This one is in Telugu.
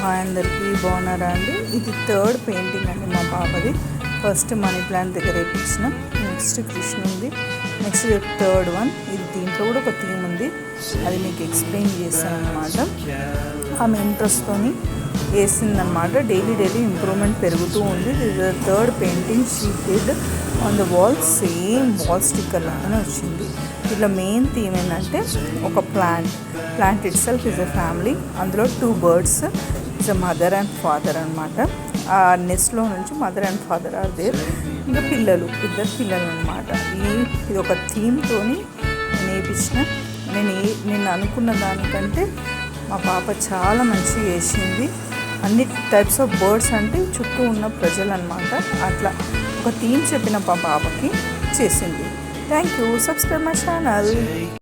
హాయ్ అందరికీ బాగున్నారా అండి. ఇది థర్డ్ పెయింటింగ్ అండి మా పాపది. ఫస్ట్ మనీ ప్లాంట్ దగ్గర వేయించిన, నెక్స్ట్ కృష్ణుంది, నెక్స్ట్ థర్డ్ వన్. ఇది దీంట్లో కూడా ఒక థీమ్ ఉంది, అది మీకు ఎక్స్ప్లెయిన్ చేస్తాను అనమాట. ఆమె ఇంట్రెస్ట్తో వేసిందనమాట. డైలీ ఇంప్రూవ్మెంట్ పెరుగుతూ ఉంది. ఇది third painting she did on the wall. Same wall sticker లాగానే వచ్చింది. ఇట్లా మెయిన్ థీమ్ ఏంటంటే ఒక plant itself is a family. అందులో 2 birds is a mother and father అనమాట. ఆ నెస్ట్లో నుంచి mother and father are there. ఇంకా ఇద్దరు పిల్లలు అనమాట. ఇది ఒక థీమ్తో నేర్పించిన. నేను అనుకున్న దానికంటే మా పాప చాలా మంచిగా వేసింది. అన్ని టైప్స్ ఆఫ్ బర్డ్స్ అంటే చుట్టూ ఉన్న ప్రజలు అనమాట. అట్లా ఒక థీమ్ చెప్పిన మా పాపకి చేసింది. Thank you. Subscribe my channel.